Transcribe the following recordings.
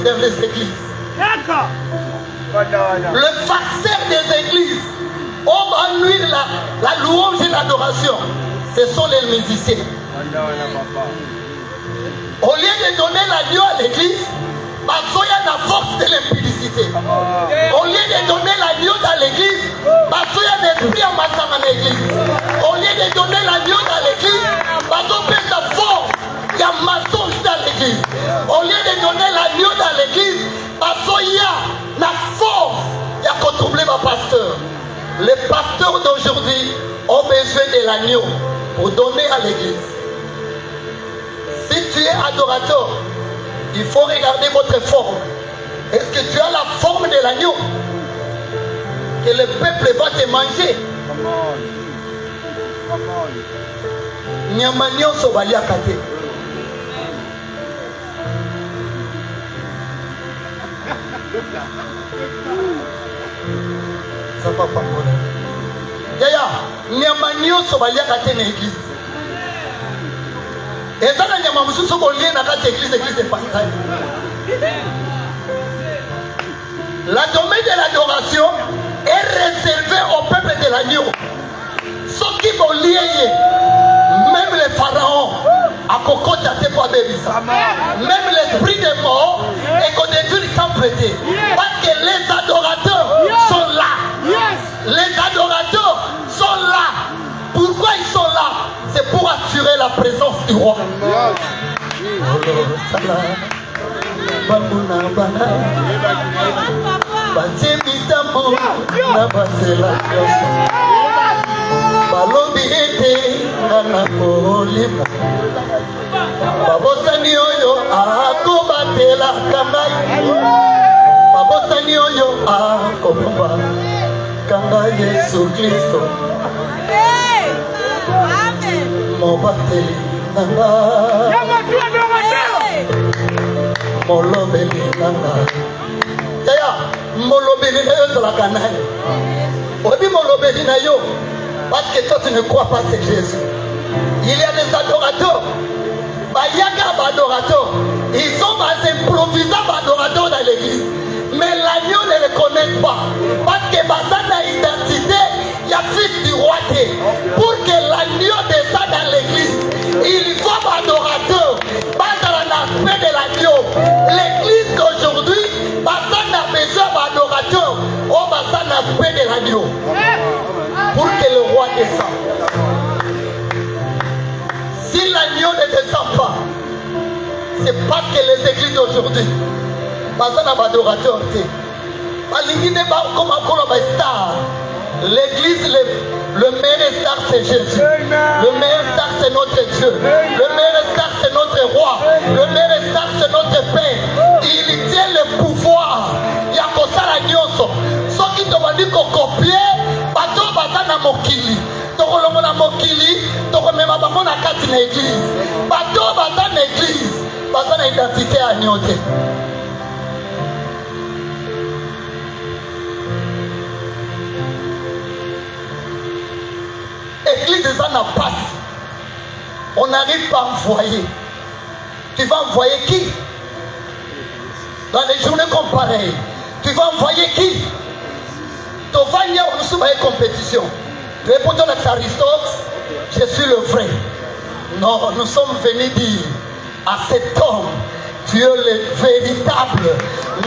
dans les églises. D'accord. Le farceur des églises, on va nuire la louange et l'adoration. Ce sont les musiciens. Au lieu de donner l'agneau à l'église, parce qu'il y a la force de l'impudicité. Au lieu de donner l'agneau dans l'église, parce qu'il y a l'esprit en massant dans l'église. Au lieu de donner l'agneau dans l'église, parce qu'on fait sa force, il y a maçon dans l'église. Au lieu de donner l'agneau dans l'église, parce qu'il y a la force, il y a qu'on trouble ma pasteur. Les pasteurs d'aujourd'hui ont besoin de l'agneau pour donner à l'église. Si tu es adorateur, il faut regarder votre forme. Est-ce que tu as la forme de l'agneau? Que le peuple va te manger. Nyamanyo sobalia kate. Ça va pas bon. Yaya, nyamanyo sobalia kate na église. Et ça, il y a un monsieur qui est dans l'église de Pantaï. La domaine de l'adoration est réservée au peuple de l'agneau. Ceux qui vont lier, même les pharaons, à Coco Tatepo Abébisa, même l'esprit des morts, et qu'on détruit le temple prêté. Parce que les adorateurs sont là. Les adorateurs sont là. Pourquoi ils sont là? C'est pour attirer la présence du roi. Kanga Yesu Kristo Mobateli Nanga Molobeli Nanga Yaya Molobeli na yo zalaka naye Obi Molobeli na yo parce que toi tu ne crois pas c'est Jésus. Il y a des adorateurs Bayaka adorateurs. Ils sont improvisables adorateurs dans l'église. Mais l'agneau ne le connaît pas. Parce que dans la identité, il y a fils du roi. Pour que l'agneau descende dans l'église, il faut adorateur. Pas dans l'aspect de l'agneau. L'église d'aujourd'hui, personne n'a besoin d'adorateur. On va dans l'aspect de l'agneau. Pour que le roi descende. Si l'agneau ne descend pas, c'est parce que les églises d'aujourd'hui, personne n'a d'adorateur. L'église, le meilleur star c'est Jésus. Le meilleur star c'est notre Dieu. Le meilleur star c'est notre roi. Le meilleur star c'est notre Père. Il tient le pouvoir. Il y a comme ça la nyoso. Ceux qui te dit qu'on copie, bateau batana mokili. Tokolomo na mokili, tokomema bango na kati na église. Bateau batana église, batana identité à nyote. Église des en passe. On n'arrive pas à envoyer. Tu vas envoyer qui? Dans les journées comme pareilles. Tu vas envoyer qui? Tu vas venir au une compétition. Tu es pour ton Aristote, je suis le vrai. Non, nous sommes venus dire à cet homme, tu es le véritable.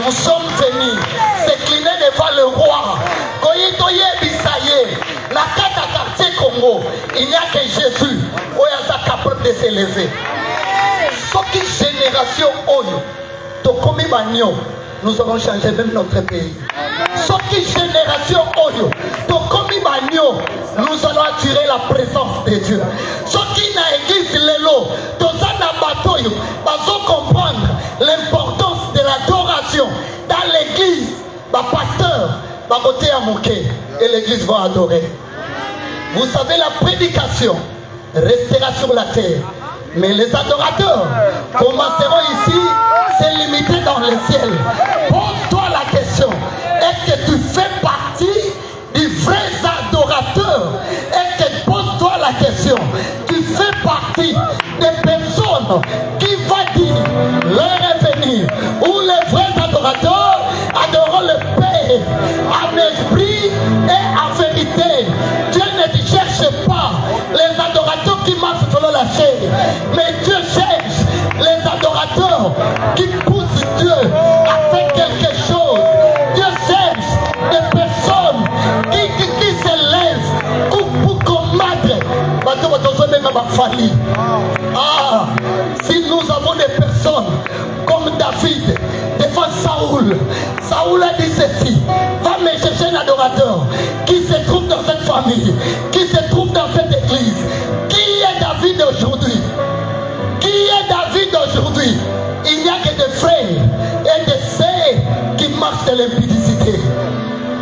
Nous sommes venus s'incliner devant le roi. Koyitoye Bisaye, la carte à quartier Congo, il n'y a que Jésus. Où est capable de s'élever. Cette génération, Tokomi Bagno, nous allons changer même notre pays. Cette génération, Tokomi Bagno, nous allons attirer la présence de Dieu. Ce qui n'a église Lelo, Tozana Batoyo, nous comprendre l'importance de l'adoration dans l'église. Le pasteur va voter à Mouké et l'église va adorer. Vous savez, la prédication restera sur la terre. Mais les adorateurs commenceront ici, c'est limité dans le ciel. Pose-toi la question, est-ce que tu fais partie des vrais adorateurs? Est-ce que, pose-toi la question, tu fais partie des personnes qui vont dire l'heure est venue, où les qui poussent Dieu à faire quelque chose. Dieu cherche des personnes qui se lèvent pour combattre. Ah, si nous avons des personnes comme David devant Saoul, Saoul a dit ceci: va me chercher un adorateur qui se trouve dans cette famille, qui se trouve dans cette église. Qui est David aujourd'hui? Qui est David aujourd'hui? Il n'y a que des frères et des sœurs qui marchent de l'impudicité.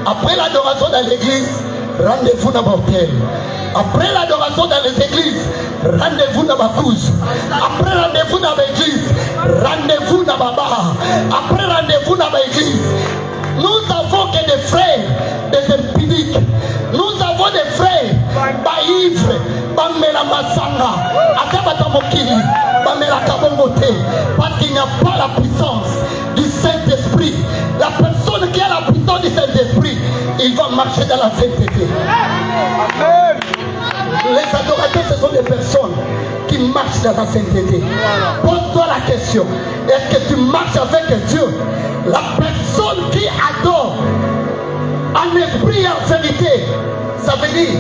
Après l'adoration dans l'église, rendez-vous dans l'hôtel. Après l'adoration dans les églises, rendez-vous dans ma couche. Après rendez-vous dans l'église, rendez-vous dans ma barre. Après rendez-vous dans l'église. Nous avons que des frères, des impudiques. Nous avons des frères, ivres, bamela masanga, atabatamokili, bamela kabongote, parce qu'il n'y a pas la puissance du Saint-Esprit. La personne qui a la puissance du Saint-Esprit, il va marcher dans la sainteté. Amen. Les adorateurs, ce sont des personnes qui marchent dans la sainteté. Pose-toi la question: est-ce que tu marches avec Dieu? La personne qui adore en esprit et en vérité, ça veut dire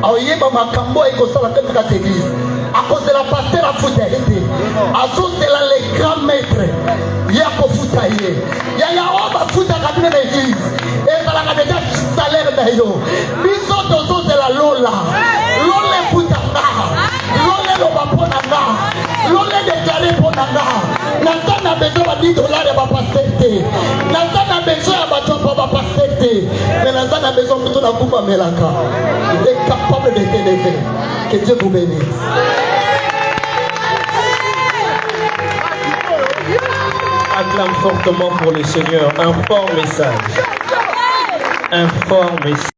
aoyeba makambo ekosala kati kati église à cause de la pasteur a futa été à cause de les grands maîtres ya kofuta ye ya oba futa kabine na église et ça la déjà salaire na yo biso tozo de la lola lole futa na lole lo bapona na lole déclaré pona na na besoin de $10 ya ba pasteur te na besoin ya bato ba pasteur te mais na besoin plutôt na kuba melaka. Il est capable de t'élever. Que Dieu vous bénisse. Acclame fortement pour le Seigneur. Un fort message. Un fort message.